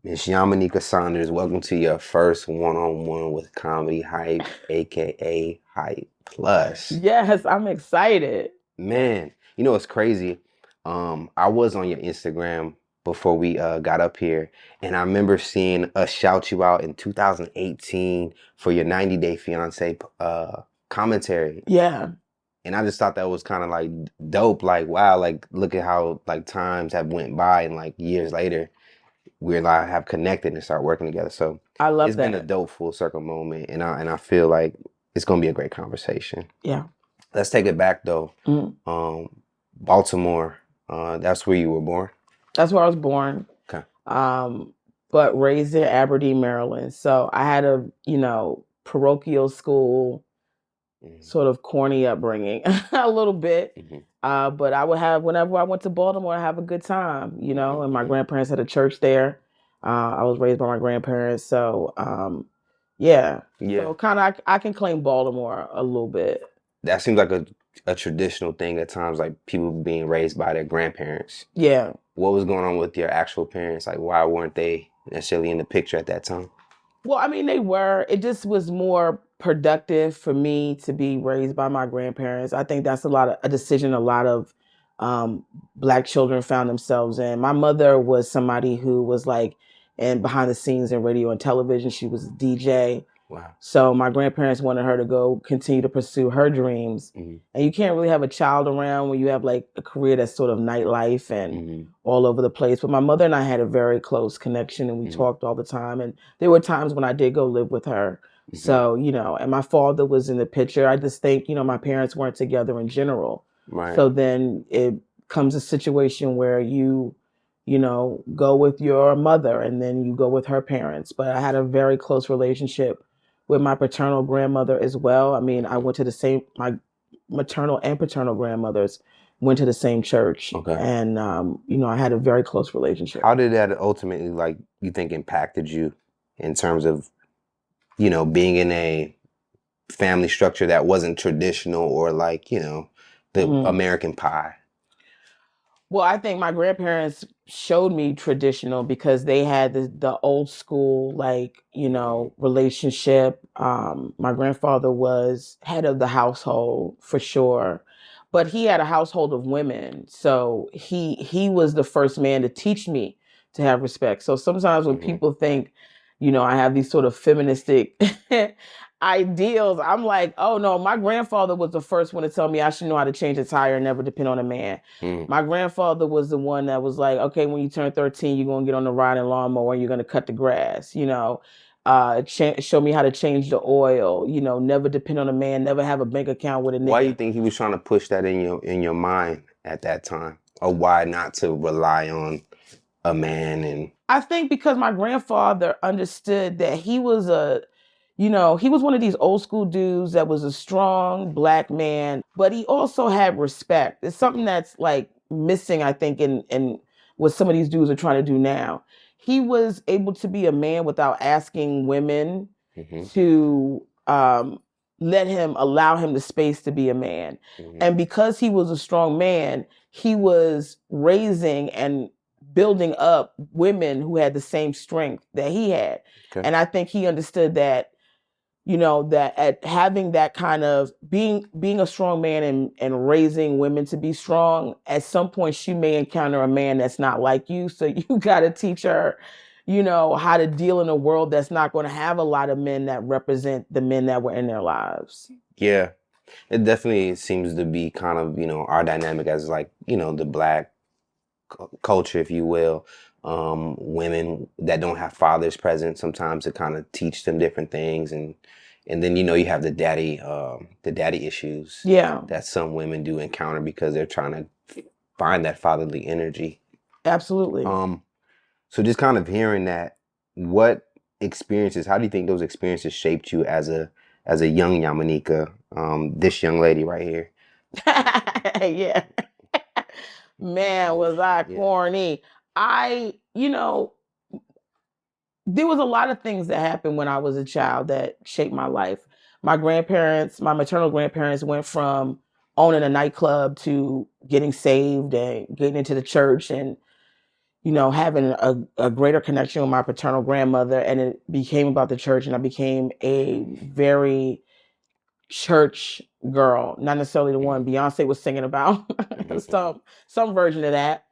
Miss Yamaneika Saunders, welcome to your first one-on-one with Comedy Hype, aka Hype Plus. Yes, I'm excited. Man, you know it's crazy. I was on your Instagram before we got up here, and I remember seeing us shout you out in 2018 for your 90 Day Fiance commentary. Yeah. And I just thought that was kind of like dope. Like, wow, like look at how like times have went by and like years later we like have connected and start working together. So I love it's been a that. dope full circle moment, and I feel like it's gonna be a great conversation. Yeah. Let's take it back though. Mhm. Baltimore, that's where you were born. That's where I was born. Okay. Um, but raised in Aberdeen, Maryland. So I had a, parochial school, Hmm. sort of corny upbringing a little bit. Hmm. But I would have, whenever I went to Baltimore, I have a good time, and my Hmm. grandparents had a church there. I was raised by my grandparents. So, yeah. Yeah, So kind of, I can claim Baltimore a little bit. that seems like a traditional thing at times, like people being raised by their grandparents. Yeah. What was going on with your actual parents? Like, why weren't they necessarily in the picture at that time? Well, I mean, they were. It just was more productive for me to be raised by my grandparents. I think that's a decision a lot of Black children found themselves in. My mother was somebody who was like in behind the scenes in radio and television. She was a DJ. Wow. So my grandparents wanted her to go continue to pursue her dreams. Hmm. And you can't really have a child around when you have like a career that's sort of nightlife and Hmm. all over the place. But my mother and I had a very close connection and we Hmm. talked all the time. And there were times when I did go live with her. Hmm. So, and my father was in the picture. I just think, my parents weren't together in general. Right. So then it comes a situation where go with your mother and then you go with her parents. But I had a very close relationship with my paternal grandmother as well. I mean, I Hmm. went to my maternal and paternal grandmothers went to the same church, Okay. and I had a very close relationship. How did that ultimately, like, you think impacted you in terms of, being in a family structure that wasn't traditional or like, the Mhm. American pie? Well, I think my grandparents showed me traditional because they had the old school, like, Hmm. relationship. My grandfather was head of the household for sure, but he had a household of women. So he was the first man to teach me to have respect. So sometimes when Hmm. people think, I have these sort of feministic ideals, I'm like, oh no, my grandfather was the first one to tell me I should know how to change a tire and never depend on a man. Hmm. My grandfather was the one that was like, okay, when you turn 13, you're going to get on the riding lawnmower and you're going to cut the grass, show me how to change the oil, never depend on a man, never have a bank account with a Why do you nigga. think he was trying to push that in your mind at that time? Or why not to rely on a man and I think because my grandfather understood that he was one of these old school dudes that was a strong Black man, but he also had respect. It's something that's like missing, I think, in what some of these dudes are trying to do now. He was able to be a man without asking women hmm. to allow him the space to be a man. Hmm. And because he was a strong man, he was raising and building up women who had the same strength that he had. Okay. And I think he understood that, that at having that kind of being a strong man and raising women to be strong, at some point she may encounter a man that's not like you. So you gotta teach her, how to deal in a world that's not going to have a lot of men that represent the men that were in their lives. Yeah. It definitely seems to be kind of, our dynamic as like, the black culture, if you will. Women that don't have fathers present sometimes to kind of teach them different things, and then you have the daddy issues Yeah, that some women do encounter because they're trying to find that fatherly energy. absolutely. Um, so just kind of hearing that, what experiences, how do you think those experiences shaped you as a young Yamanika, this young lady right here? Yeah. Man, was I Yeah. corny. I, there was a lot of things that happened when I was a child that shaped my life. My maternal grandparents went from owning a nightclub to getting saved and getting into the church. And, having a greater connection with my paternal grandmother, and it became about the church, and I became a very church girl, not necessarily the one Beyonce was singing about, some version of that.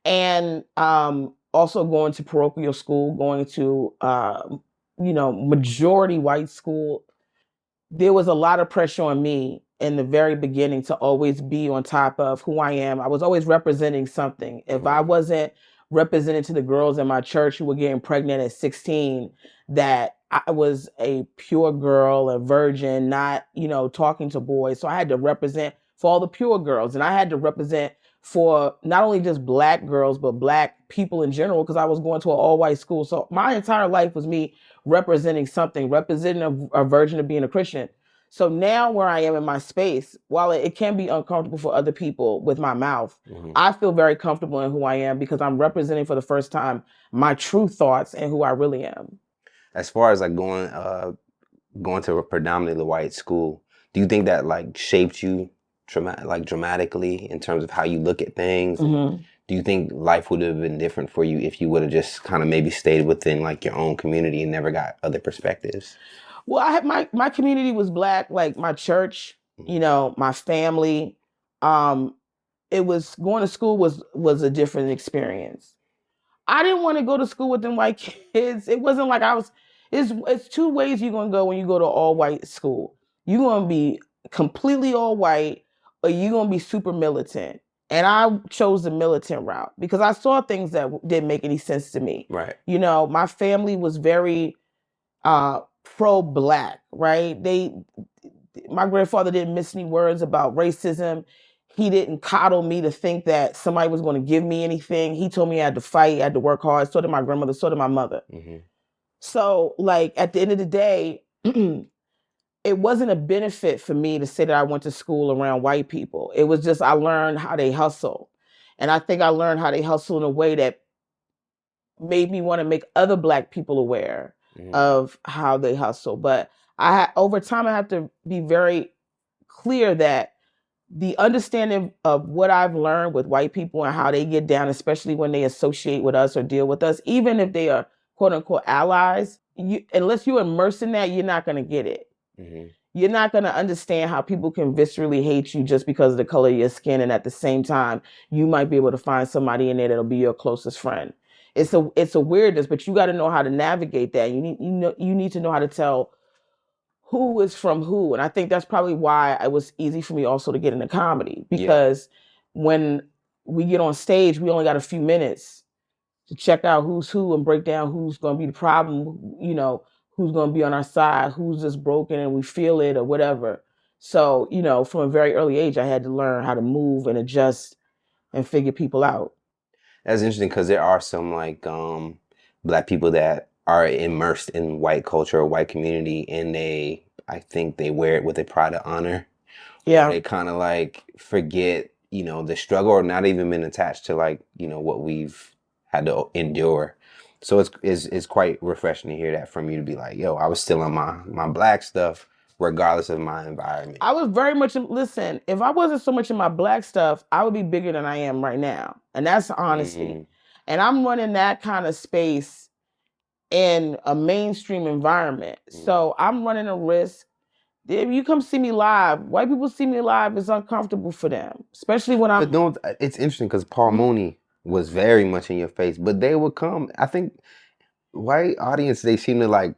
And also going to parochial school, going to majority white school. There was a lot of pressure on me in the very beginning to always be on top of who I am. I was always representing something. If I wasn't representing to the girls in my church who were getting pregnant at 16, that I was a pure girl, a virgin, not, talking to boys. So I had to represent for all the pure girls. And I had to represent for not only just Black girls, but Black people in general, because I was going to an all white school. So my entire life was me representing something, representing a version of being a Christian. So now where I am in my space, while it can be uncomfortable for other people with my mouth, I feel very comfortable in who I am because I'm representing for the first time my true thoughts and who I really am. As far as like going to a predominantly white school, do you think that like shaped you dramatically in terms of how you look at things? Mm-hmm. Do you think life would have been different for you if you would have just kind of maybe stayed within like your own community and never got other perspectives? Well, I had my community was Black, like my church, my family. It was going to school was a different experience. I didn't want to go to school with them white kids. It wasn't like I was. It's two ways you're gonna go when you go to all white school. You're gonna be completely all white, or you're gonna be super militant. And I chose the militant route because I saw things that didn't make any sense to me. Right. My family was very pro-Black, right? My grandfather didn't miss any words about racism. He didn't coddle me to think that somebody was going to give me anything. He told me I had to fight, I had to work hard. So did my grandmother, so did my mother. Mm-hmm. So, like, at the end of the day, it wasn't a benefit for me to say that I went to school around white people. It was just I learned how they hustle. And I think I learned how they hustle in a way that made me want to make other Black people aware of how they hustle. But over time, I have to be very clear that the understanding of what I've learned with white people and how they get down, especially when they associate with us or deal with us, even if they are quote unquote allies, unless you're immersed in that, you're not going to get it. Mm-hmm. You're not going to understand how people can viscerally hate you just because of the color of your skin. And at the same time, you might be able to find somebody in there that'll be your closest friend. It's a weirdness, but you got to know how to navigate that. You need to know how to tell who is from who. And I think that's probably why it was easy for me also to get into comedy, because when we get on stage, we only got a few minutes to check out who's who and break down who's going to be the problem, who's going to be on our side, who's just broken and we feel it or whatever. So, from a very early age, I had to learn how to move and adjust and figure people out. That's interesting because there are some like Black people that are immersed in white culture or white community, and I think they wear it with a pride of honor. Yeah. They kind of like forget, the struggle, or not even been attached to like, what we've had to endure. So it's quite refreshing to hear that from you, to be like, yo, I was still on my Black stuff regardless of my environment. I was very much, listen, if I wasn't so much in my Black stuff, I would be bigger than I am right now. And that's honesty. Mm-hmm. And I'm running that kind of space in a mainstream environment. Mm-hmm. So I'm running a risk. If you come see me live, white people see me live, it's uncomfortable for them, especially when I'm... But it's interesting because Paul Mooney was very much in your face, but they would come. I think white audience, they seem to like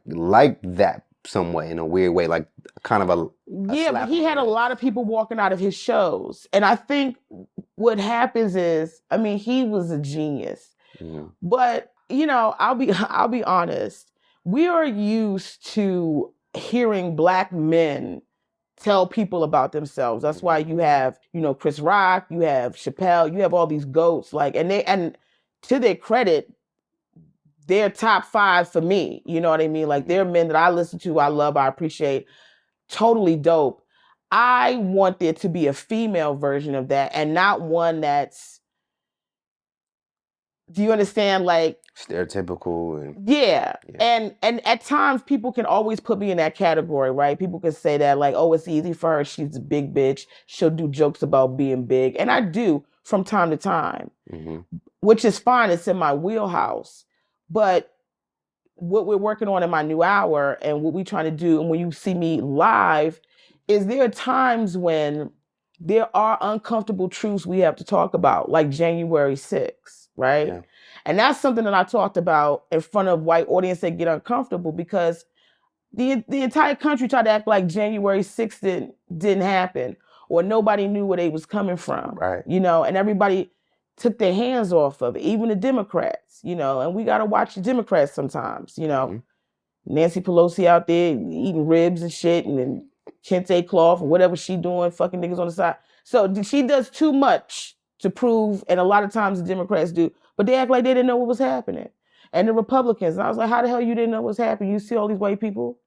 that somewhat in a weird way, like kind of a yeah, but he had a lot of people walking out of his shows. And I think what happens is, he was a genius. Mm-hmm. But, I'll be honest. We are used to hearing Black men tell people about themselves. That's why you have, Chris Rock, you have Chappelle, you have all these goats, and to their credit, they're top 5 for me. You know what I mean? Like, they're men that I listen to, I love, I appreciate. Totally dope. I want there to be a female version of that, and not one that's, do you understand? Like, stereotypical. Yeah. And at times people can always put me in that category, right? People can say that like, oh, it's easy for her. She's a big bitch. She'll do jokes about being big. And I do from time to time. Mm-hmm. which is fine. It's in my wheelhouse. But what we're working on in my new hour and what we trying to do, and when you see me live, is there are times when there are uncomfortable truths we have to talk about, like January 6th, right? Yeah. And that's something that I talked about in front of white audience that get uncomfortable because the entire country tried to act like January 6th didn't happen or nobody knew where they was coming from. Right. You know, and everybody took their hands off of it, even the Democrats, you know, and we got to watch the Democrats sometimes, you know. Nancy Pelosi out there eating ribs and shit and then kente cloth and whatever she doing, fucking niggas on the side. So she does too much to prove, and a lot of times the Democrats do, but they act like they didn't know what was happening. And the Republicans, and I was like, how the hell you didn't know what's happening? You see all these white people?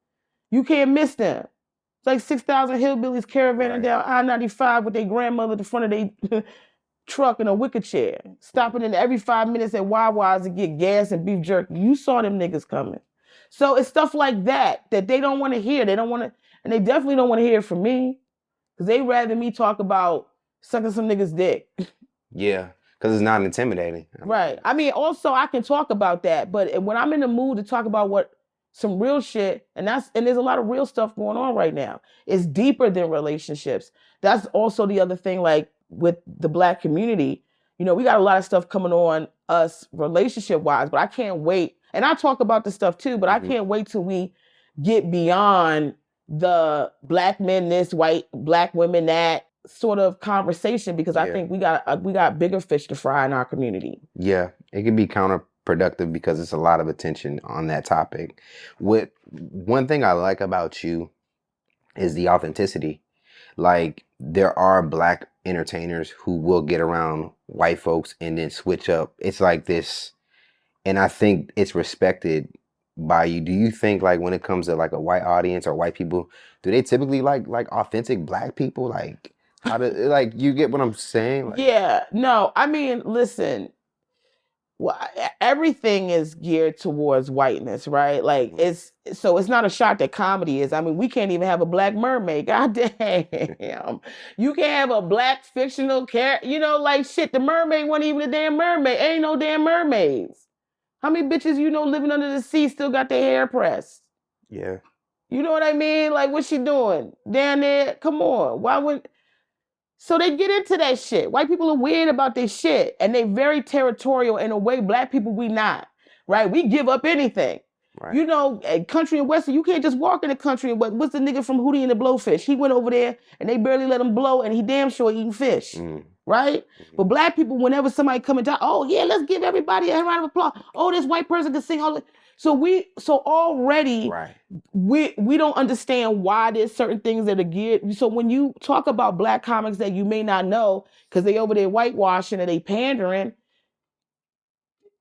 You can't miss them. It's like 6,000 hillbillies caravanning down I-95 with their grandmother at the front of their truck in a wicker chair, stopping in every 5 minutes at Wawa's to get gas and beef jerky. You saw them niggas coming. So it's stuff like that they don't want to hear. They don't want to, and they definitely don't want to hear it from me because they rather me talk about sucking some niggas' dick. Yeah, because it's not intimidating. Right. I mean, also I can talk about that, but when I'm in the mood to talk about some real shit, and there's a lot of real stuff going on right now. It's deeper than relationships. That's also the other thing, like with the Black community. You know, we got a lot of stuff coming on us relationship wise, but I can't wait. And I talk about this stuff too, but I can't wait till we get beyond the Black men this, white Black women that sort of conversation, because I think we got bigger fish to fry in our community. Yeah, it can be counterproductive because it's a lot of attention on that topic. One thing I like about you is the authenticity. Like, there are Black entertainers who will get around white folks and then switch up. It's like this, and I think it's respected by you. Do you think, like, when it comes to like a white audience or white people, do they typically like authentic Black people? Like, how do, like, you get what I'm saying? Like, yeah, no, I mean, listen, well, everything is geared towards whiteness, right? Like it's not a shot that comedy is. I mean, we can't even have a Black mermaid. God damn. You can't have a Black fictional character. You know, like shit, the mermaid wasn't even a damn mermaid. Ain't no damn mermaids. How many bitches you know living under the sea still got their hair pressed? yeah. You know what I mean? Like, what's she doing down there? Come on. Why wouldn't... So they get into that shit. White people are weird about this shit, and they very territorial in a way. Black people, we not, right? We give up anything. Right. You know, country and western, you can't just walk in the country. What's the nigga from Hootie and the Blowfish? He went over there, and they barely let him blow, and he damn sure eating fish, right? But Black people, whenever somebody come and talk, oh yeah, let's give everybody a round of applause. Oh, this white person can sing all. So already, right. we don't understand why there's certain things that are geared. So when you talk about Black comics that you may not know because they over there whitewashing and they pandering,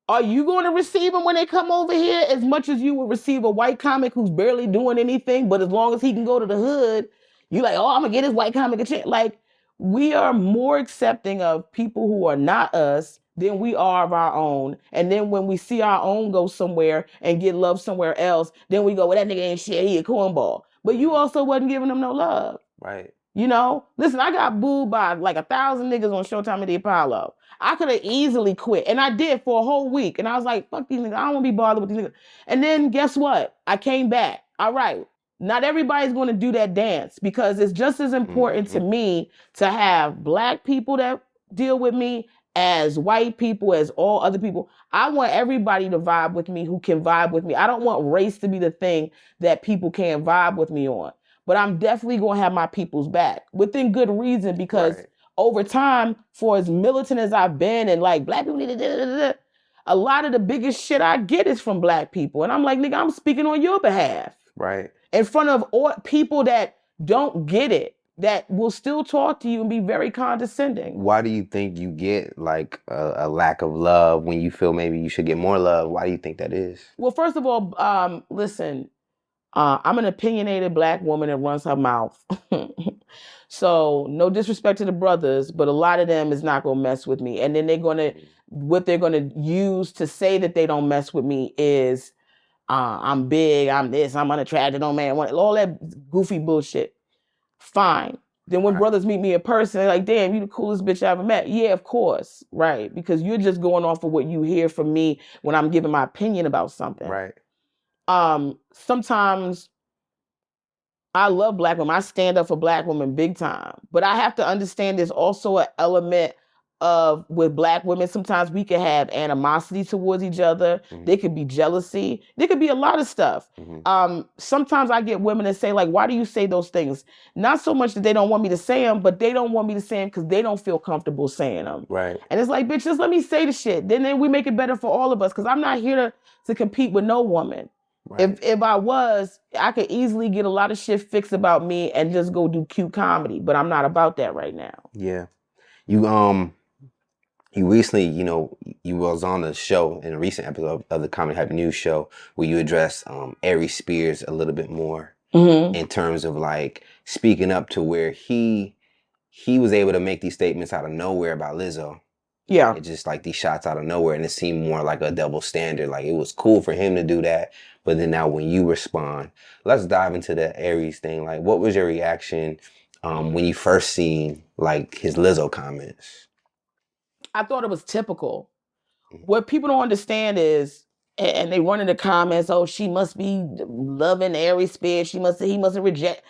are you going to receive them when they come over here as much as you would receive a white comic who's barely doing anything, but as long as he can go to the hood, you like, oh, I'm gonna get this white comic a chance. Like, we are more accepting of people who are not us than we are of our own. And then when we see our own go somewhere and get love somewhere else, then we go, well, that nigga ain't shit, he a cornball. But you also wasn't giving them no love. Right. You know? Listen, I got booed by like 1,000 niggas on Showtime at the Apollo. I could have easily quit. And I did for a whole week. And I was like, fuck these niggas. I don't want to be bothered with these niggas. And then guess what? I came back. All right. Not everybody's going to do that dance because it's just as important to me to have Black people that deal with me as white people, as all other people. I want everybody to vibe with me who can vibe with me. I don't want race to be the thing that people can't vibe with me on. But I'm definitely going to have my people's back within good reason because over time, for as militant as I've been and like Black people, a lot of the biggest shit I get is from Black people. And I'm like, nigga, I'm speaking on your behalf. Right. In front of all people that don't get it, that will still talk to you and be very condescending. Why do you think you get like a lack of love when you feel maybe you should get more love? Why do you think that is? Well, first of all, listen, I'm an opinionated Black woman that runs her mouth. So no disrespect to the brothers, but a lot of them is not going to mess with me. And then what they're going to use to say that they don't mess with me is, I'm big, I'm this, I'm unattractive, no man, all that goofy bullshit. Fine. Then when Right. brothers meet me in person, they're like, damn, you the coolest bitch I ever met. Yeah, of course. Right. Because you're just going off of what you hear from me when I'm giving my opinion about something. Right. Sometimes I love black women. I stand up for black women big time. But I have to understand there's also an element of with black women, sometimes we can have animosity towards each other. Mhm. There could be jealousy. There could be a lot of stuff. Sometimes I get women that say, like, why do you say those things? Not so much that they don't want me to say them, but they don't want me to say them because they don't feel comfortable saying them. Right. And it's like, bitch, just let me say the shit. Then we make it better for all of us because I'm not here to compete with no woman. Right. If I was, I could easily get a lot of shit fixed about me and just go do cute comedy, but I'm not about that right now. Yeah. You recently, you was on a show in a recent episode of the Comedy Hype News show where you addressed Aries Spears a little bit more in terms of like speaking up to where he was able to make these statements out of nowhere about Lizzo. Yeah. It's just like these shots out of nowhere, and it seemed more like a double standard. Like it was cool for him to do that, but then now when you respond, let's dive into the Aries thing. Like, what was your reaction when you first seen like his Lizzo comments? I thought it was typical. What people don't understand is, and they run in the comments, oh, she must be loving Aries Spears. He must reject.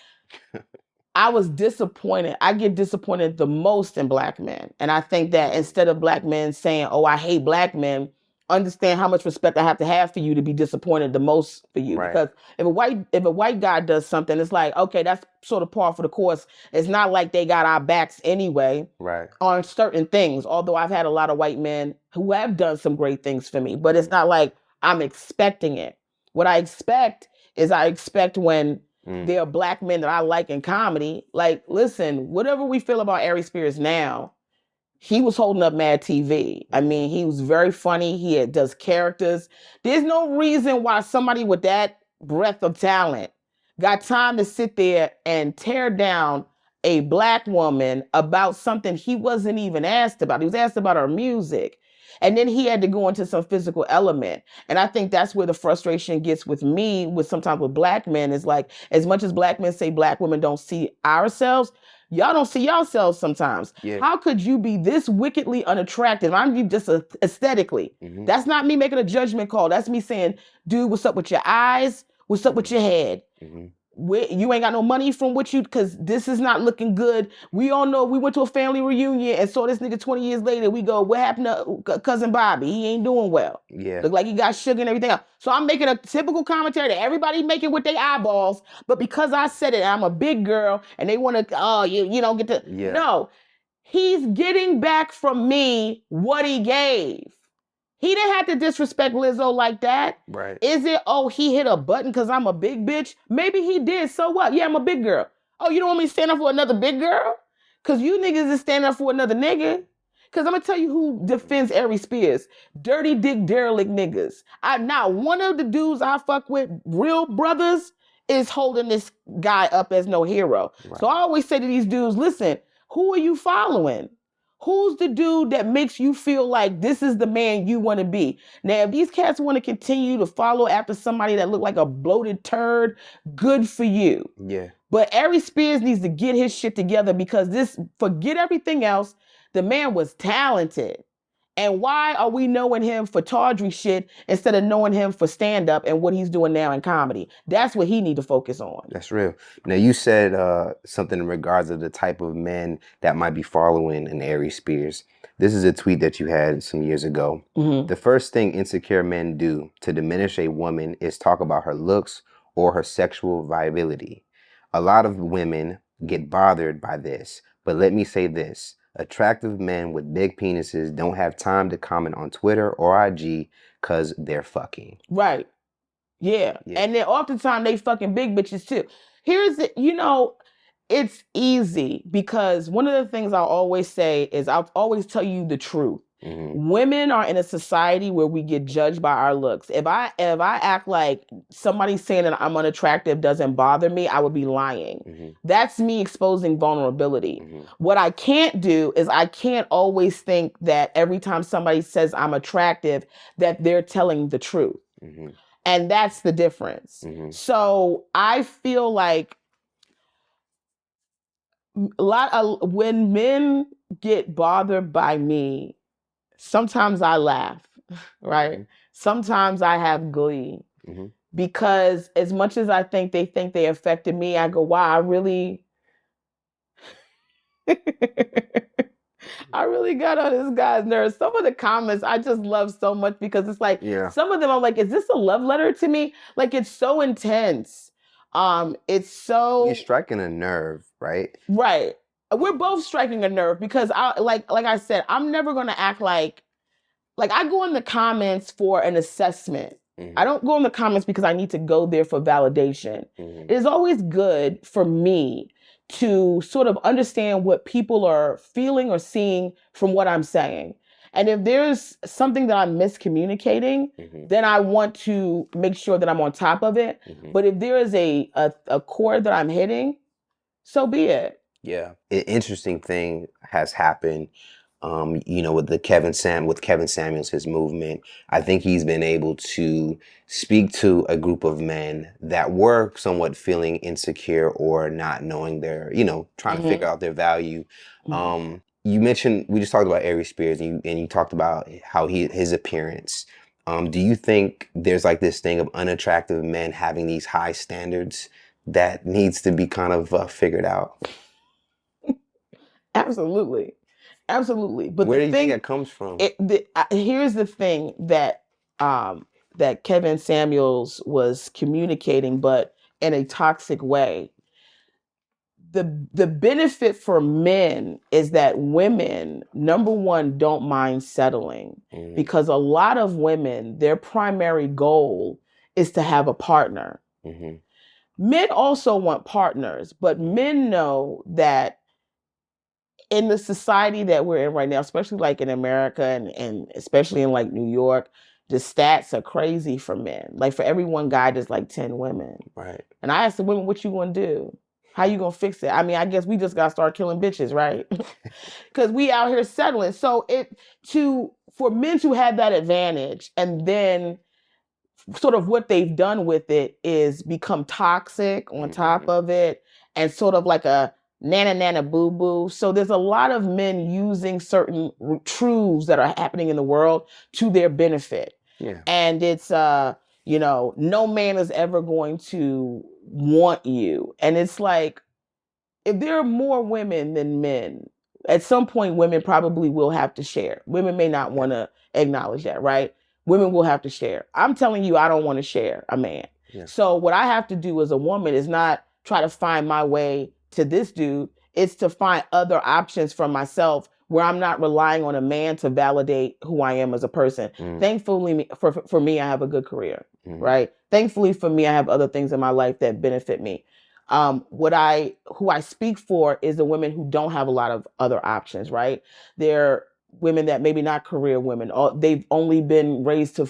I was disappointed. I get disappointed the most in black men. And I think that instead of black men saying, oh, I hate black men, understand how much respect I have to have for you to be disappointed the most for you. Right. Because if a white guy does something, it's like, okay, that's sort of par for the course. It's not like they got our backs anyway. Right. On certain things. Although I've had a lot of white men who have done some great things for me, but it's not like I'm expecting it. What I expect is when there are black men that I like in comedy. Like, listen, whatever we feel about Aries Spears now, he was holding up Mad TV. I mean, he was very funny. He does characters. There's no reason why somebody with that breadth of talent got time to sit there and tear down a black woman about something he wasn't even asked about. He was asked about her music. And then he had to go into some physical element. And I think that's where the frustration gets with me, with sometimes with black men, is like, as much as black men say black women don't see ourselves, y'all don't see yourselves sometimes. Yeah. How could you be this wickedly unattractive? I'm just aesthetically. That's not me making a judgment call. That's me saying, dude, what's up with your eyes? What's up with your head? You ain't got no money from what you, because this is not looking good. We all know we went to a family reunion and saw this nigga 20 years later. We go, what happened to cousin Bobby? He ain't doing well. Yeah. Look like he got sugar and everything else. So I'm making a typical commentary that everybody making with their eyeballs, but because I said it, I'm a big girl and they want to, oh, you don't get to. Yeah. No, he's getting back from me what he gave. He didn't have to disrespect Lizzo like that. Right. Is it, oh, he hit a button because I'm a big bitch? Maybe he did. So what? Yeah, I'm a big girl. Oh, you don't want me to stand up for another big girl? Because you niggas is standing up for another nigga. Because I'm going to tell you who defends Aries Spears. Dirty dick derelict niggas. Not one of the dudes I fuck with, real brothers, is holding this guy up as no hero. Right. So I always say to these dudes, listen, who are you following? Who's the dude that makes you feel like this is the man you want to be? Now, if these cats want to continue to follow after somebody that look like a bloated turd, good for you. Yeah. But Aries Spears needs to get his shit together because forget everything else. The man was talented. And why are we knowing him for tawdry shit instead of knowing him for stand-up and what he's doing now in comedy? That's what he need to focus on. That's real. Now, you said something in regards of the type of men that might be following an Aries Spears. This is a tweet that you had some years ago. The first thing insecure men do to diminish a woman is talk about her looks or her sexual viability. A lot of women get bothered by this, but let me say this. Attractive men with big penises don't have time to comment on Twitter or IG because they're fucking. Right. Yeah. And then oftentimes they fucking big bitches too. Here's it, it's easy because one of the things I'll always say is I'll always tell you the truth. Women are in a society where we get judged by our looks. If I act like somebody saying that I'm unattractive doesn't bother me, I would be lying. That's me exposing vulnerability. What I can't do is I can't always think that every time somebody says I'm attractive that they're telling the truth. And that's the difference. So I feel like When men get bothered by me, sometimes I laugh, right? Mhm. Sometimes I have glee Mhm. because as much as I think they affected me, I go, wow, I really I really got on this guy's nerves. Some of the comments I just love so much because it's like Yeah. some of them I'm like, is this a love letter to me? Like it's so intense. It's You're so striking a nerve, right? right. We're both striking a nerve because I like I said, I'm never gonna act like I go in the comments for an assessment. I Mhm. don't go in the comments because I need to go there for validation. Mhm. It is always good for me to sort of understand what people are feeling or seeing from what I'm saying. And if there's something that I'm miscommunicating, Mhm. then I want to make sure that I'm on top of it. Mhm. But if there is a chord that I'm hitting, so be it. Yeah. An interesting thing has happened, with Kevin Samuels, his movement. I think he's been able to speak to a group of men that were somewhat feeling insecure or not knowing trying to figure Mm-hmm. out their value. Mm-hmm. You mentioned we just talked about Aries Spears, and you talked about how his appearance. Do you think there's like this thing of unattractive men having these high standards that needs to be kind of figured out? Absolutely. Absolutely. But Where the do you think thing that comes from? here's the thing um that Kevin Samuels was communicating, but in a toxic way. The benefit for men is that women, number one, don't mind settling Mm-hmm. because a lot of women, their primary goal is to have a partner. Mm-hmm. Men also want partners, but men know that in the society that we're in right now, especially like in America and especially in like New York, the stats are crazy for men. Like for every one guy, there's like 10 women. Right. And I asked the women, what you gonna do? How you gonna fix it? I mean, I guess we just gotta start killing bitches, right? Because we out here settling. So for men to have that advantage and then sort of what they've done with it is become toxic on top Mm-hmm. of it and sort of like a nana nana boo boo. So there's a lot of men using certain truths that are happening in the world to their benefit. Yeah. And it's no man is ever going to want you. And it's like if there are more women than men, at some point women probably will have to share. Women may not Yeah. want to acknowledge that, right? Women will have to share. I'm telling you, I don't want to share a man. Yeah. So what I have to do as a woman is not try to find my way to this dude. It's to find other options for myself where I'm not relying on a man to validate who I am as a person. Mm-hmm. Thankfully, for me, I have a good career, Mm-hmm. right? Thankfully for me, I have other things in my life that benefit me. Who I speak for is the women who don't have a lot of other options, right? They're women that maybe not career women, or they've only been raised to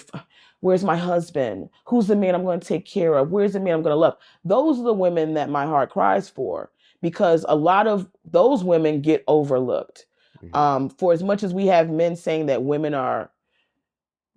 where's my husband? Who's the man I'm going to take care of? Where's the man I'm going to love? Those are the women that my heart cries for because a lot of those women get overlooked. Mm-hmm. For as much as we have men saying that women are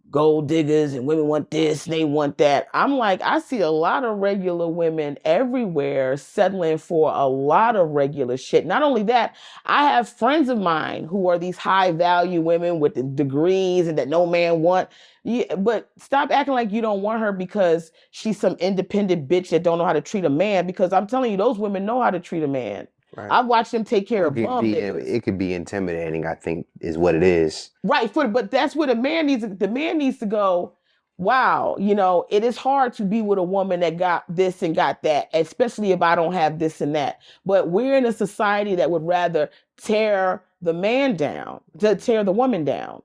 gold diggers and women want this, they want that. I'm like, I see a lot of regular women everywhere settling for a lot of regular shit. Not only that, I have friends of mine who are these high value women with the degrees and that no man want. Yeah, but stop acting like you don't want her because she's some independent bitch that don't know how to treat a man. Because I'm telling you, those women know how to treat a man. Right. I've watched them take care Well, of bum niggas. it could be intimidating, I think, is what it is. Right, but that's what a man needs. The man needs to go. Wow, it is hard to be with a woman that got this and got that, especially if I don't have this and that. But we're in a society that would rather tear the man down, to tear the woman down.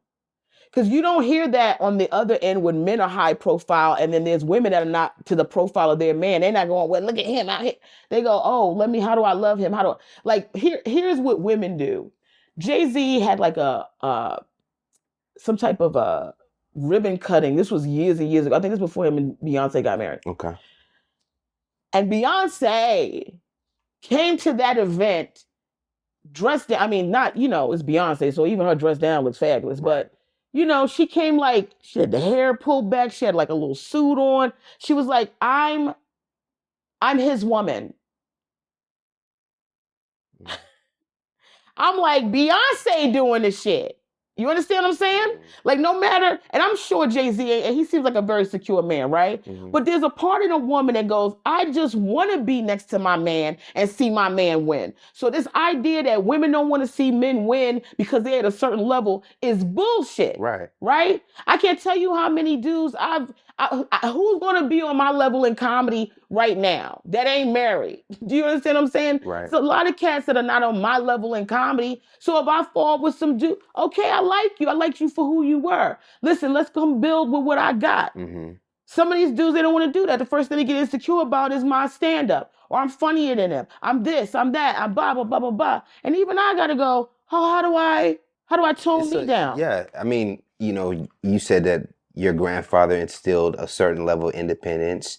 Because you don't hear that on the other end when men are high profile, and then there's women that are not to the profile of their man. They're not going, well, look at him out here. They go, oh, how do I love him? How do I, like, here's what women do. Jay-Z had like some type of a ribbon cutting. This was years and years ago. I think this was before him and Beyonce got married. Okay. And Beyonce came to that event dressed down. I mean, not, it's Beyonce, so even her dress down looks fabulous. Right. But, she came like, she had the hair pulled back. She had like a little suit on. She was like, I'm his woman. I'm like, Beyonce doing this shit. You understand what I'm saying? Mm-hmm. Like, no matter, and I'm sure Jay-Z, and he seems like a very secure man, right? Mm-hmm. But there's a part of the woman that goes, I just want to be next to my man and see my man win. So this idea that women don't want to see men win because they're at a certain level is bullshit. Right. Right? I can't tell you how many dudes who's going to be on my level in comedy right now that ain't married. Do you understand what I'm saying? Right. It's a lot of cats that are not on my level in comedy. So if I fall with some dude, okay, I like you. I like you for who you were. Listen, let's come build with what I got. Mm-hmm. Some of these dudes, they don't want to do that. The first thing they get insecure about is my stand-up. Or I'm funnier than them. I'm this, I'm that, I'm blah, blah, blah, blah, blah. And even I got to go, oh, how do I tone me down? Yeah, I mean, you know, you said that your grandfather instilled a certain level of independence.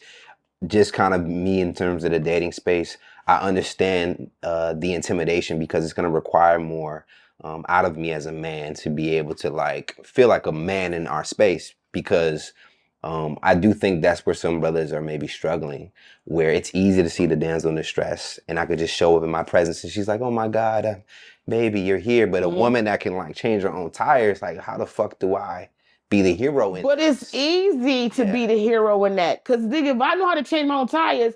Just kind of me in terms of the dating space, I understand the intimidation because it's going to require more out of me as a man to be able to like feel like a man in our space because I do think that's where some brothers are maybe struggling, where it's easy to see the damsel in distress and I could just show up in my presence and she's like, oh my God, baby, you're here. But a woman that can like change her own tires, like how the fuck do I be the hero in But this? it's easy to be the hero in that. Because if I know how to change my own tires,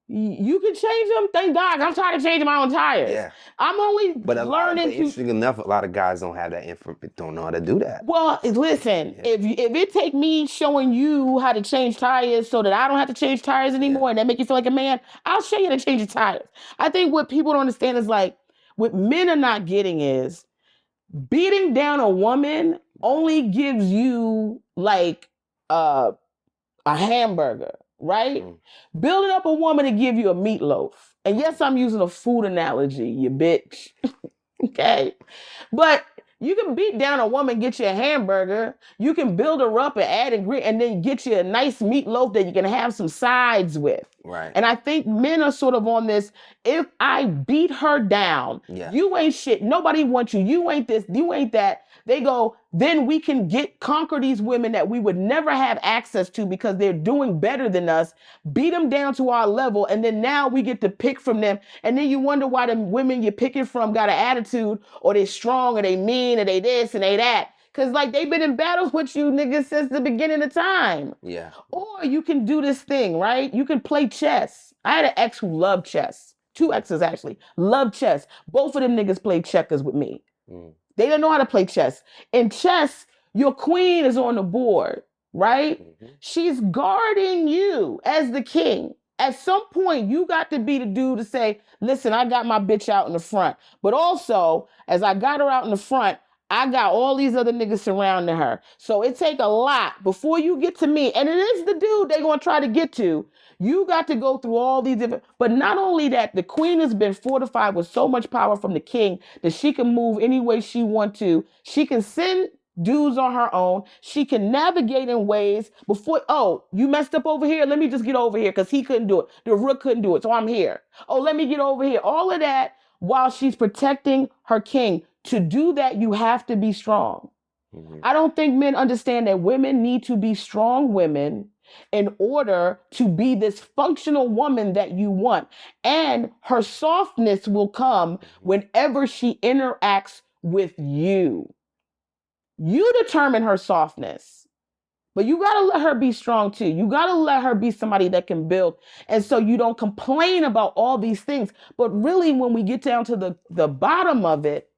you can change them. Thank God. I'm trying to change my own tires. Yeah. I'm only learning to. Interesting enough, a lot of guys don't have that don't know how to do that. Well, listen, if it take me showing you how to change tires so that I don't have to change tires anymore and that make you feel like a man, I'll show you how to change your tires. I think what people don't understand is like, what men are not getting is beating down a woman only gives you like a hamburger, right? Building up a woman to give you a meatloaf. And yes, I'm using a food analogy, you bitch. Okay. But you can beat down a woman, get you a hamburger. You can build her up and add ingredient, and then get you a nice meatloaf that you can have some sides with. Right. And I think men are sort of on this, if I beat her down, you ain't shit. Nobody wants you. You ain't this, you ain't that. They go, then we can conquer these women that we would never have access to because they're doing better than us, beat them down to our level, and then now we get to pick from them. And then you wonder why the women you're picking from got an attitude, or they strong, or they mean, or they this, and they that. Because like they've been in battle with you niggas since the beginning of time. Yeah. Or you can do this thing, right? You can play chess. I had an ex who loved chess. 2 exes actually. Loved chess. Both of them niggas played checkers with me. They don't know how to play chess. In chess, your queen is on the board, right? She's guarding you as the king. At some point, you got to be the dude to say, listen, I got my bitch out in the front. But also, as I got her out in the front, I got all these other niggas surrounding her. So it take a lot before you get to me. And it is the dude they're going to try to get to. You got to go through all these different, but not only that, the queen has been fortified with so much power from the king that she can move any way she wants to. She can send dudes on her own. She can navigate in ways before, oh, you messed up over here. Let me just get over here because he couldn't do it. The rook couldn't do it. So I'm here. Oh, let me get over here. All of that while she's protecting her king. To do that, you have to be strong. I don't think men understand that women need to be strong women in order to be this functional woman that you want. And her softness will come whenever she interacts with you. You determine her softness. But you got to let her be strong too. You got to let her be somebody that can build. And so you don't complain about all these things. But really, when we get down to the bottom of it,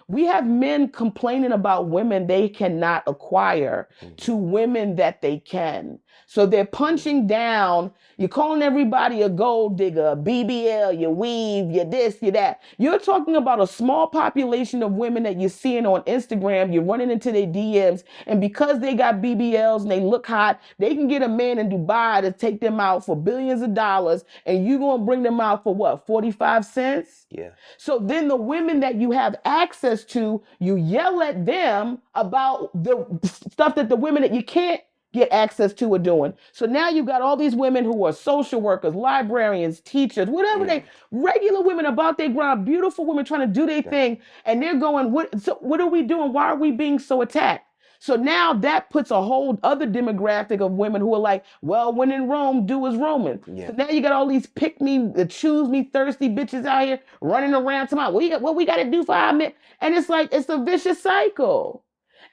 we have men complaining about women they cannot acquire to women that they can. So they're punching down. You're calling everybody a gold digger, a BBL, you weave, you this, you that. You're talking about a small population of women that you're seeing on Instagram. You're running into their DMs. And because they got BBLs and they look hot, they can get a man in Dubai to take them out for billions of dollars. And you're going to bring them out for what, 45 cents? Yeah. So then the women that you have access to, you yell at them about the stuff that the women that you can't get access to are doing. So now you got all these women who are social workers, librarians, teachers, whatever regular women about their grind, beautiful women trying to do their thing. And they're going, what are we doing? Why are we being so attacked? So now that puts a whole other demographic of women who are like, well, when in Rome, do as Roman. Yeah. So now you got all these pick me, choose me, thirsty bitches out here running around tomorrow. What we got to do for our men? And it's like, it's a vicious cycle.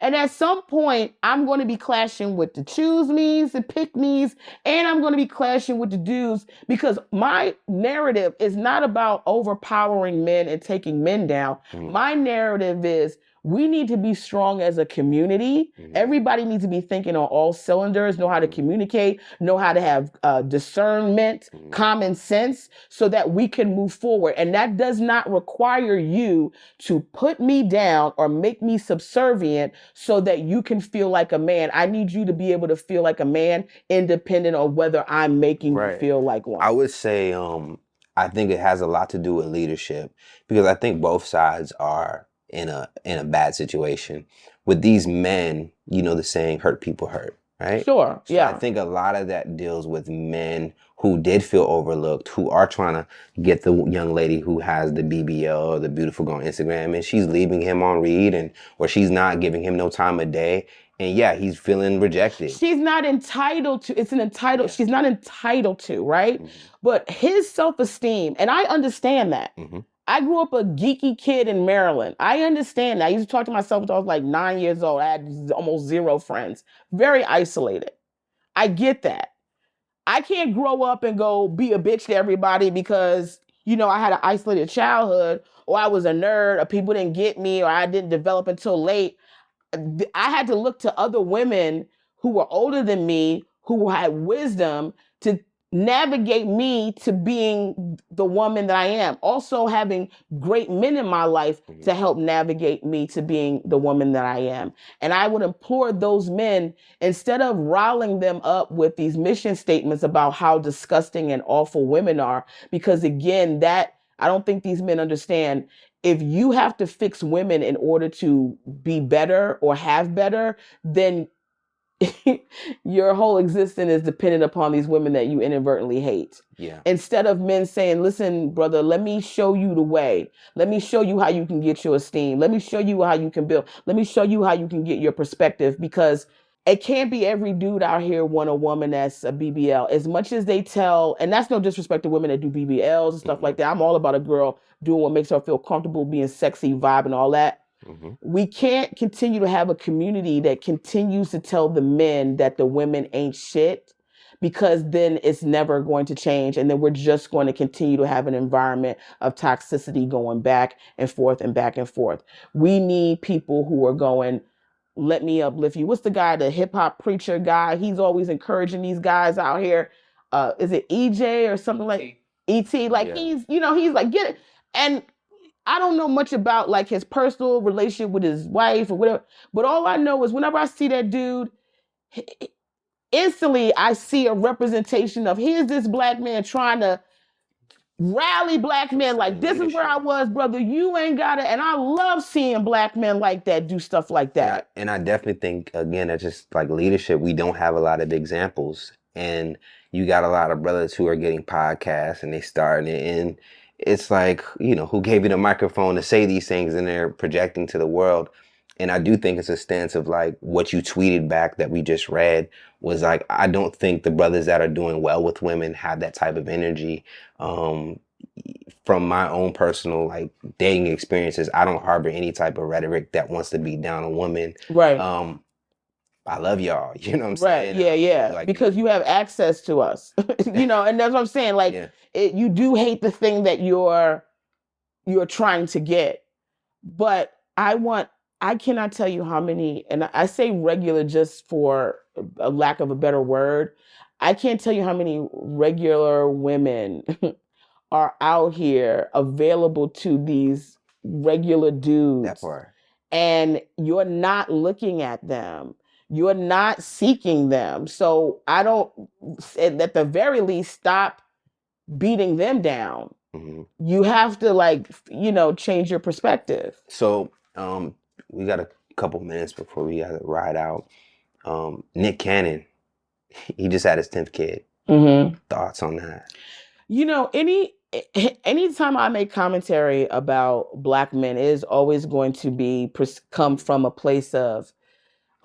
And at some point, I'm going to be clashing with the choose me's, the pick me's, and I'm going to be clashing with the dudes because my narrative is not about overpowering men and taking men down. My narrative is we need to be strong as a community. Everybody needs to be thinking on all cylinders, know how to communicate, know how to have discernment, common sense, so that we can move forward. And that does not require you to put me down or make me subservient so that you can feel like a man. I need you to be able to feel like a man independent of whether I'm making you feel like one. I would say I think it has a lot to do with leadership because I think both sides are in a bad situation. With these men, you know the saying, hurt people hurt, right? Sure. So I think a lot of that deals with men who did feel overlooked, who are trying to get the young lady who has the BBL or the beautiful girl on Instagram, and she's leaving him on read, or she's not giving him no time of day. And yeah, he's feeling rejected. She's not entitled to, it's an entitled, she's not entitled to, right? But his self-esteem, and I understand that. I grew up a geeky kid in Maryland. I understand that. I used to talk to myself until I was like 9 years old. I had almost zero friends, very isolated. I get that. I can't grow up and go be a bitch to everybody because, you know, I had an isolated childhood or I was a nerd or people didn't get me or I didn't develop until late. I had to look to other women who were older than me, who had wisdom to navigate me to being the woman that I am. Also having great men in my life to help navigate me to being the woman that I am. And I would implore those men, instead of riling them up with these mission statements about how disgusting and awful women are, because again, that I don't think these men understand. If you have to fix women in order to be better or have better, then your whole existence is dependent upon these women that you inadvertently hate. Yeah. Instead of men saying, listen, brother, let me show you the way. Let me show you how you can get your esteem. Let me show you how you can build. Let me show you how you can get your perspective, because it can't be every dude out here want a woman that's a BBL. As much as they tell, and that's no disrespect to women that do BBLs and stuff like that. I'm all about a girl doing what makes her feel comfortable, being sexy, vibe, and all that. We can't continue to have a community that continues to tell the men that the women ain't shit, because then it's never going to change. And then we're just going to continue to have an environment of toxicity going back and forth and back and forth. We need people who are going, let me uplift you. What's the guy, the hip hop preacher guy? He's always encouraging these guys out here. Is it EJ or something like ET? Like he's, you know, he's like, get it. And I don't know much about like his personal relationship with his wife or whatever, but all I know is whenever I see that dude, instantly I see a representation of here's this black man trying to rally black men like, this is where I was, brother. You ain't got it. And I love seeing black men like that do stuff like that. And I definitely think, again, that's just like leadership. We don't have a lot of examples. And you got a lot of brothers who are getting podcasts and they starting it. And it's like, you know, who gave you the microphone to say these things, and they're projecting to the world. And I do think it's a stance of like what you tweeted back that we just read was like, I don't think the brothers that are doing well with women have that type of energy. From my own personal like dating experiences, I don't harbor any type of rhetoric that wants to beat down a woman. Right. I love y'all. You know what I'm saying? Right. Yeah. Like, because you have access to us. You know, and that's what I'm saying. Like you do hate the thing that you're trying to get. But I cannot tell you how many, and I say regular just for a lack of a better word. I can't tell you how many regular women are out here available to these regular dudes. That part. And you're not looking at them. You're not seeking them. So I don't, at the very least, stop beating them down. You have to like, you know, change your perspective. So we got a couple minutes before we got to ride out. Nick Cannon, he just had his 10th kid. Thoughts on that? You know, anytime I make commentary about black men, it is always going to be come from a place of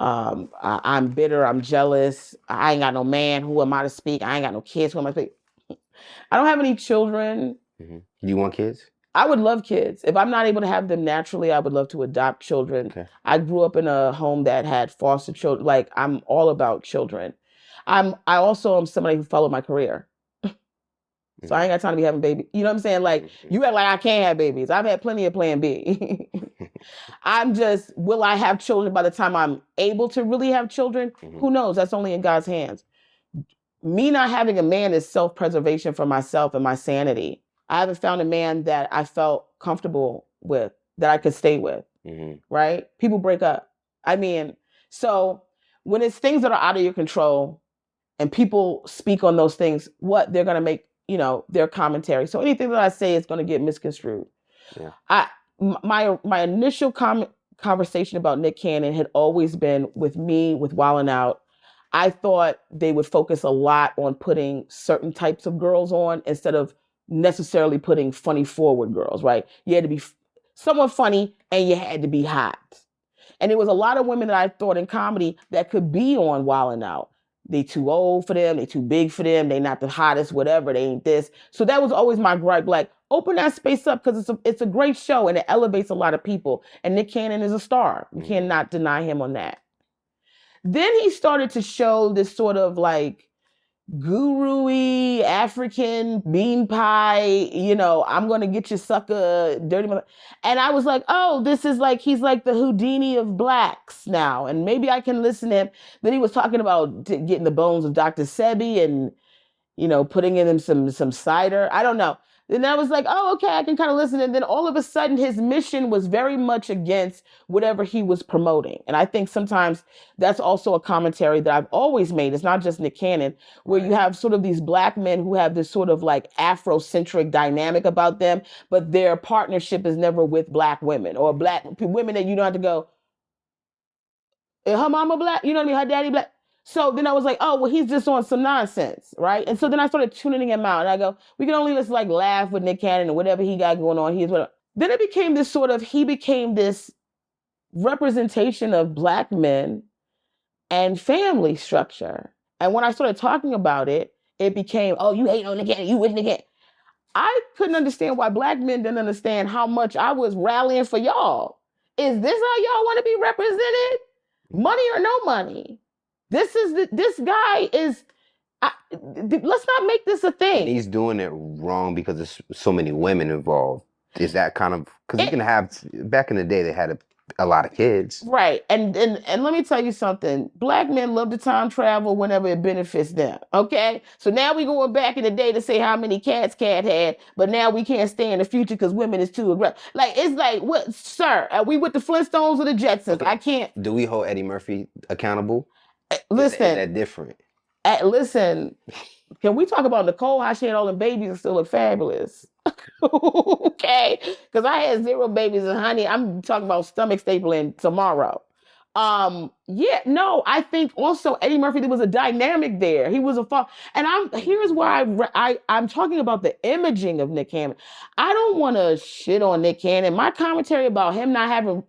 I'm bitter, I'm jealous, I ain't got no man, who am I to speak? I ain't got no kids, who am I to speak? I don't have any children. Mm-hmm. You want kids? I would love kids. If I'm not able to have them naturally, I would love to adopt children. Okay. I grew up in a home that had foster children. Like, I'm all about children. I also am somebody who followed my career. So I ain't got time to be having babies. You know what I'm saying? Like, you act like I can't have babies. I've had plenty of plan B. I'm just, will I have children by the time I'm able to really have children? Mm-hmm. Who knows? That's only in God's hands. Me not having a man is self-preservation for myself and my sanity. I haven't found a man that I felt comfortable with, that I could stay with, right? People break up. I mean, so when it's things that are out of your control and people speak on those things, what they're going to make, their commentary. So anything that I say is going to get misconstrued. Yeah. My initial conversation about Nick Cannon had always been with Wildin' Out. I thought they would focus a lot on putting certain types of girls on instead of necessarily putting funny forward girls, right? You had to be somewhat funny and you had to be hot. And there was a lot of women that I thought in comedy that could be on Wildin' Out. They too old for them, they too big for them, they not the hottest, whatever, they ain't this. So that was always my gripe, like, open that space up because it's a great show and it elevates a lot of people. And Nick Cannon is a star. You cannot deny him on that. Then he started to show this sort of like guru-y African bean pie, I'm going to get you sucker, dirty mother. And I was like, oh, this is like, he's like the Houdini of blacks now. And maybe I can listen to him. Then he was talking about getting the bones of Dr. Sebi and, putting in him some cider. I don't know. Then I was like, oh, okay, I can kind of listen. And then all of a sudden, his mission was very much against whatever he was promoting. And I think sometimes that's also a commentary that I've always made. It's not just Nick Cannon, where you have sort of these black men who have this sort of like Afrocentric dynamic about them, but their partnership is never with black women or black women that you don't have to go, her mama black, you know what I mean? Her daddy black. So then I was like, oh, well, he's just on some nonsense, right? And so then I started tuning him out. And I go, we can only just like laugh with Nick Cannon and whatever he got going on. Then it became this he became this representation of black men and family structure. And when I started talking about it, it became, oh, you hate on Nick Cannon, you with Nick Cannon. I couldn't understand why black men didn't understand how much I was rallying for y'all. Is this how y'all want to be represented? Money or no money? This guy is, let's not make this a thing. And he's doing it wrong because there's so many women involved. Is that kind of, because you can have, back in the day, they had a lot of kids. Right. And let me tell you something. Black men love to time travel whenever it benefits them. Okay? So now we going back in the day to say how many cats Cat had, but now we can't stay in the future because women is too aggressive. Like, it's like, what, sir? Are we with the Flintstones or the Jetsons? Okay. I can't. Do we hold Eddie Murphy accountable? Listen. Is that different? Listen, can we talk about Nicole, how she had all the babies and still look fabulous? Okay? Because I had 0 babies, and honey, I'm talking about stomach stapling tomorrow. I think also Eddie Murphy, there was a dynamic there. He was and here's why I'm talking about the imaging of Nick Cannon. I don't want to shit on Nick Cannon. My commentary about him not having,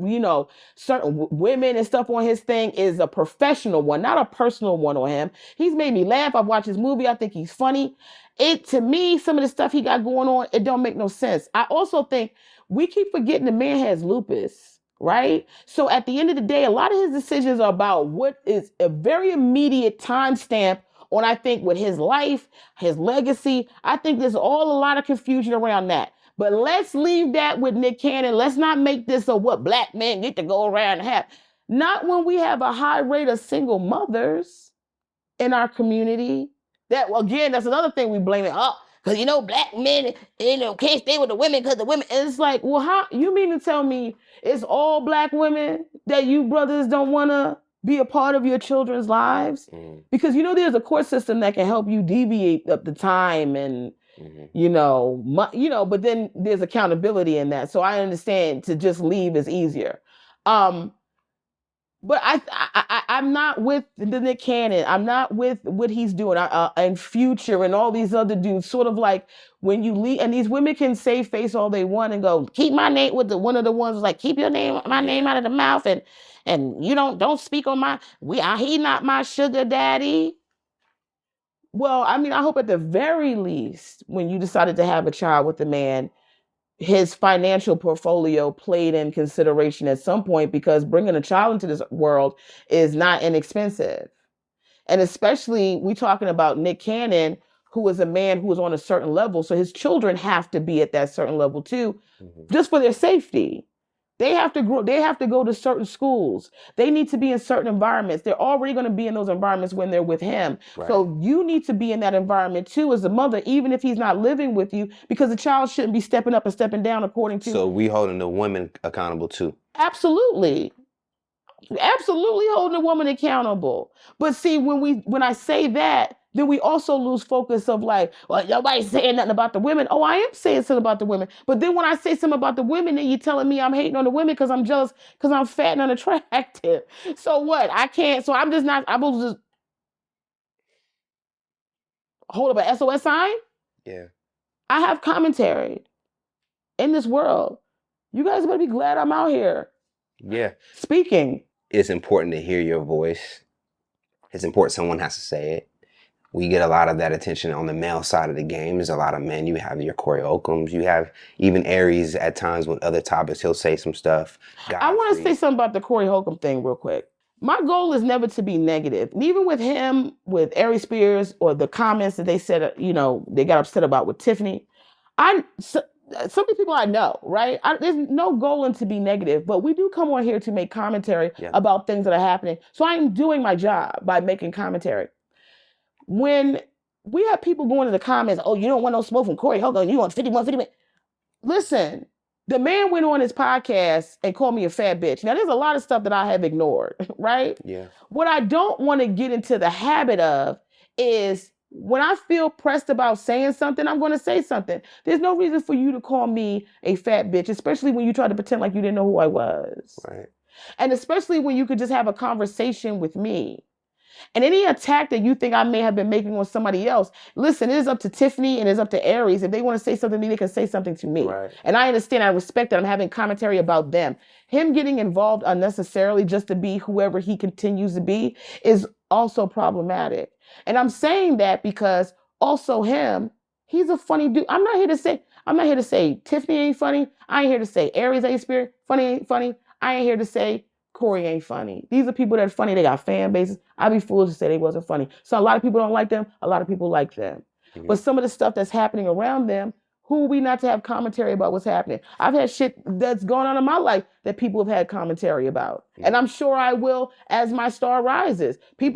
certain women and stuff on his thing is a professional one, not a personal one on him. He's made me laugh. I've watched his movie. I think he's funny. To me, some of the stuff he got going on, it don't make no sense. I also think we keep forgetting the man has lupus. Right? So at the end of the day, a lot of his decisions are about what is a very immediate timestamp on, I think, with his life, his legacy. I think there's a lot of confusion around that. But let's leave that with Nick Cannon. Let's not make this what black men get to go around and have. Not when we have a high rate of single mothers in our community. That, again, that's another thing we blame it. Oh, because, black men, can't stay with the women because the women. And it's like, well, how you mean to tell me it's all black women that you brothers don't want to be a part of your children's lives? Because, there's a court system that can help you deviate up the time and, but then there's accountability in that. So I understand to just leave is easier. But I'm not with the Nick Cannon. I'm not with what he's doing. And Future and all these other dudes. Sort of like when you leave, and these women can save face all they want and go keep my name with the one of the ones like keep my name out of the mouth and you don't speak on my he not my sugar daddy. Well, I mean, I hope at the very least when you decided to have a child with a man, his financial portfolio played in consideration at some point because bringing a child into this world is not inexpensive. And especially we talking about Nick Cannon, who is a man who is on a certain level. So his children have to be at that certain level too, just for their safety. They have to grow, they have to go to certain schools. They need to be in certain environments. They're already going to be in those environments when they're with him. Right. So you need to be in that environment too as a mother, even if he's not living with you, because the child shouldn't be stepping up and stepping down according to. So we holding the women accountable too. Absolutely. Absolutely holding a woman accountable. But see, when I say that, then we also lose focus of like, well, nobody's saying nothing about the women. Oh, I am saying something about the women. But then when I say something about the women, then you're telling me I'm hating on the women because I'm jealous because I'm fat and unattractive. So what? I can't. So I'm just not. I will just hold up an SOS sign. Yeah. I have commentary in this world. You guys better be glad I'm out here. Yeah. Speaking. It's important to hear your voice. It's important someone has to say it. We get a lot of that attention on the male side of the game. There's a lot of men. You have your Corey Holcombs. You have even Aries at times with other topics. He'll say some stuff. I want to say something about the Corey Holcomb thing real quick. My goal is never to be negative. And even with him, with Aries Spears, or the comments that they said, they got upset about with Tiffany. Some of the people I know, right? There's no goal in to be negative, but we do come on here to make commentary about things that are happening. So I am doing my job by making commentary. When we have people going in the comments, oh, you don't want no smoke from Corey Holcomb, you want 51. Listen, the man went on his podcast and called me a fat bitch. Now, there's a lot of stuff that I have ignored, right? Yeah. What I don't want to get into the habit of is when I feel pressed about saying something, I'm going to say something. There's no reason for you to call me a fat bitch, especially when you try to pretend like you didn't know who I was. Right. And especially when you could just have a conversation with me. And any attack that you think I may have been making on somebody else, listen, it is up to Tiffany and it's up to Aries. If they want to say something to me, they can say something to me. Right. And I understand, I respect that I'm having commentary about them. Him getting involved unnecessarily just to be whoever he continues to be is also problematic. And I'm saying that because also he's a funny dude. I'm not here to say Tiffany ain't funny. I ain't here to say Aries ain't spirit. Funny ain't funny. I ain't here to say Corey ain't funny. These are people that are funny. They got fan bases. I'd be foolish to say they wasn't funny. So a lot of people don't like them. A lot of people like them. Mm-hmm. But some of the stuff that's happening around them, who are we not to have commentary about what's happening? I've had shit that's going on in my life that people have had commentary about. Mm-hmm. And I'm sure I will as my star rises. There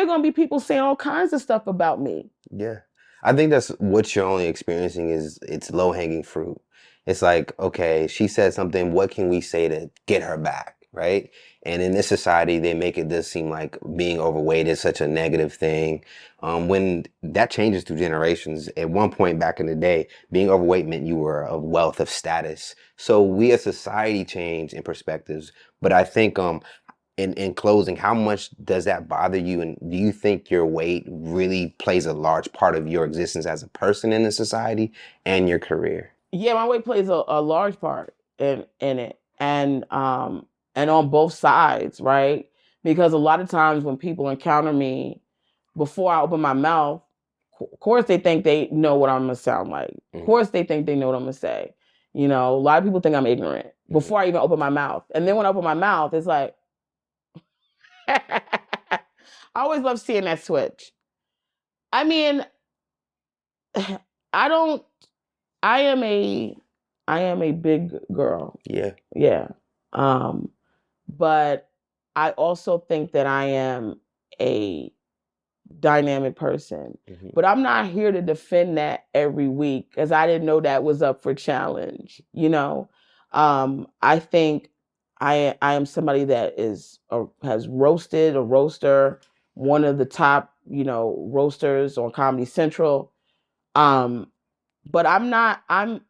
are going to be people saying all kinds of stuff about me. Yeah. I think that's what you're only experiencing is it's low-hanging fruit. It's like, okay, she said something, what can we say to get her back, right? And in this society, they make it does seem like being overweight is such a negative thing. When that changes through generations, at one point back in the day, being overweight meant you were of wealth, of status. So we as society change in perspectives. But I think in closing, how much does that bother you? And do you think your weight really plays a large part of your existence as a person in the society and your career? Yeah, my weight plays a large part in it. And on both sides, right? Because a lot of times when people encounter me, before I open my mouth, of course they think they know what I'm going to sound like. Mm-hmm. Of course they think they know what I'm going to say. A lot of people think I'm ignorant before I even open my mouth. And then when I open my mouth, it's like, I always love seeing that switch. I mean, I am a big girl. Yeah. Yeah. But I also think that I am a dynamic person. Mm-hmm. But I'm not here to defend that every week because I didn't know that was up for challenge. I think I am somebody that has roasted a roaster, one of the top, roasters on Comedy Central. But I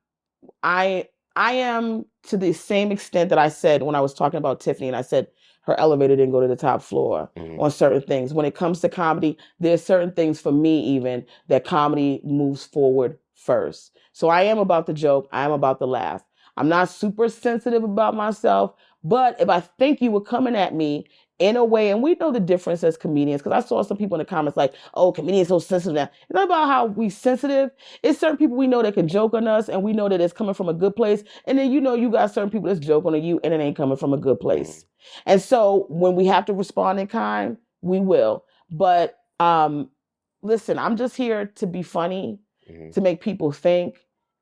am to the same extent that I said when I was talking about Tiffany, and I said her elevator didn't go to the top floor on certain things. When it comes to comedy, there's certain things for me even that comedy moves forward first. So I am about the joke. I am about the laugh. I'm not super sensitive about myself, but if I think you were coming at me in a way, and we know the difference as comedians, because I saw some people in the comments like, oh, comedians so sensitive now. It's not about how we sensitive. It's certain people we know that can joke on us, and we know that it's coming from a good place. And then you got certain people that's joking on you, and it ain't coming from a good place. And so when we have to respond in kind, we will. But listen, I'm just here to be funny, to make people think.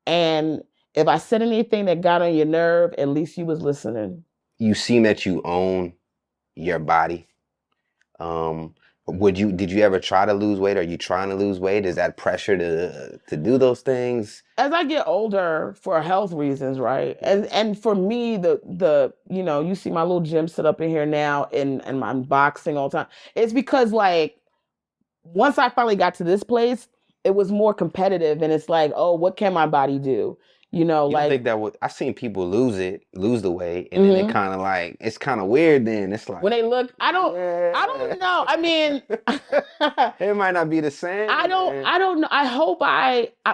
And if I said anything that got on your nerve, at least you was listening. You seem that you own your body. Did you ever try to lose weight? Are you trying to lose weight? Is that pressure to do those things? As I get older, for health reasons, right? And for me, the you see my little gym set up in here now, and I'm boxing all the time. It's because like once I finally got to this place, it was more competitive, and it's like, oh, what can my body do? You don't think that would? I've seen people lose the weight, and then it kind of like it's kind of weird. Then it's like when they look, I don't know. I mean, it might not be the same. I don't know. I hope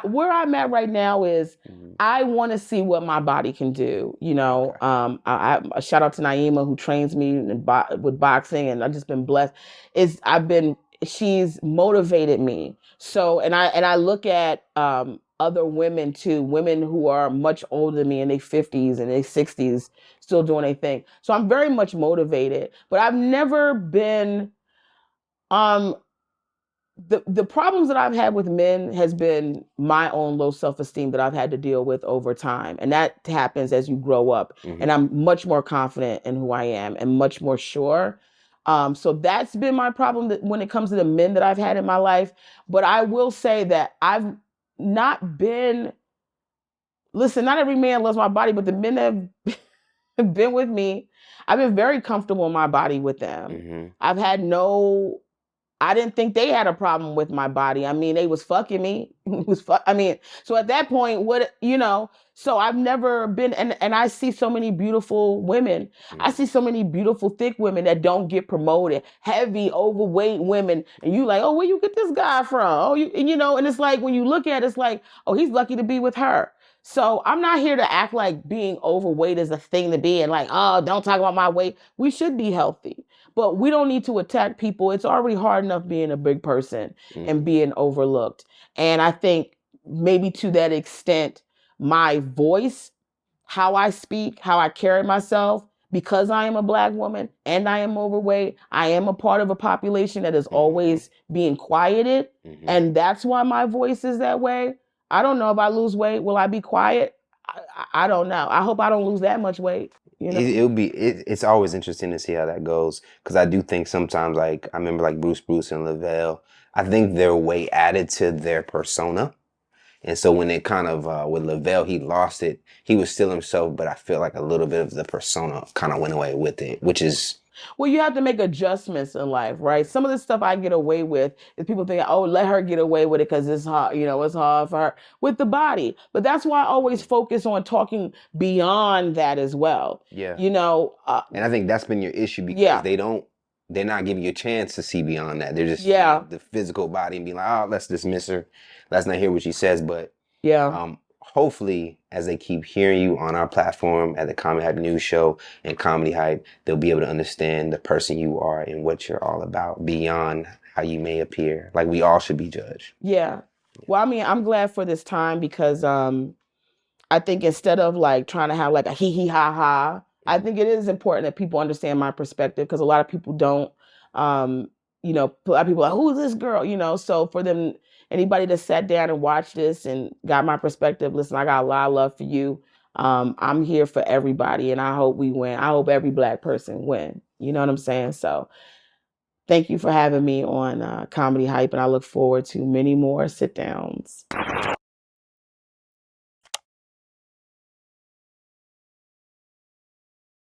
where I'm at right now is I want to see what my body can do. I shout out to Naima who trains me with boxing, and I've just been blessed. She's motivated me. So, and I look at other women too, women who are much older than me in their 50s and their 60s, still doing their thing. So I'm very much motivated, but I've never been, the problems that I've had with men has been my own low self-esteem that I've had to deal with over time. And that happens as you grow up. And I'm much more confident in who I am and much more sure. So that's been my problem when it comes to the men that I've had in my life. But I will say that I've not been, listen, not every man loves my body, but the men that have been with me, I've been very comfortable in my body with them. I've had I didn't think they had a problem with my body. I mean, they was fucking me. So at that point, so I've never been, and I see so many beautiful women. I see so many beautiful, thick women that don't get promoted, heavy, overweight women. And you like, oh, where you get this guy from? Oh, and it's like, when you look at it, it's like, oh, he's lucky to be with her. So I'm not here to act like being overweight is a thing to be and like, oh, don't talk about my weight. We should be healthy, but we don't need to attack people. It's already hard enough being a big person and being overlooked. And I think maybe to that extent, my voice, how I speak, how I carry myself, because I am a Black woman and I am overweight, I am a part of a population that is always being quieted. And that's why my voice is that way. I don't know if I lose weight, will I be quiet? I don't know. I hope I don't lose that much weight. It's always interesting to see how that goes, because I do think sometimes, like I remember like Bruce and Lavelle, I think their weight added to their persona. And so when it kind of, with Lavelle, he lost it. He was still himself, but I feel like a little bit of the persona kind of went away with it, which is... Well, you have to make adjustments in life, right? Some of the stuff I get away with is people think, oh, let her get away with it because it's hard, it's hard for her with the body. But that's why I always focus on talking beyond that as well. Yeah. And I think that's been your issue, because they're not giving you a chance to see beyond that. They're just the physical body and be like, oh, let's dismiss her. Let's not hear what she says. But hopefully, as they keep hearing you on our platform at the Comedy Hype News Show and Comedy Hype, they'll be able to understand the person you are and what you're all about beyond how you may appear. Like, we all should be judged. Yeah. Well, I mean, I'm glad for this time, because I think instead of like trying to have like a hee hee ha ha, I think it is important that people understand my perspective, because a lot of people don't. A lot of people are like, who is this girl? So for them, anybody that sat down and watched this and got my perspective, listen, I got a lot of love for you. I'm here for everybody, and I hope we win. I hope every Black person win. You know what I'm saying? So thank you for having me on Comedy Hype, and I look forward to many more sit downs.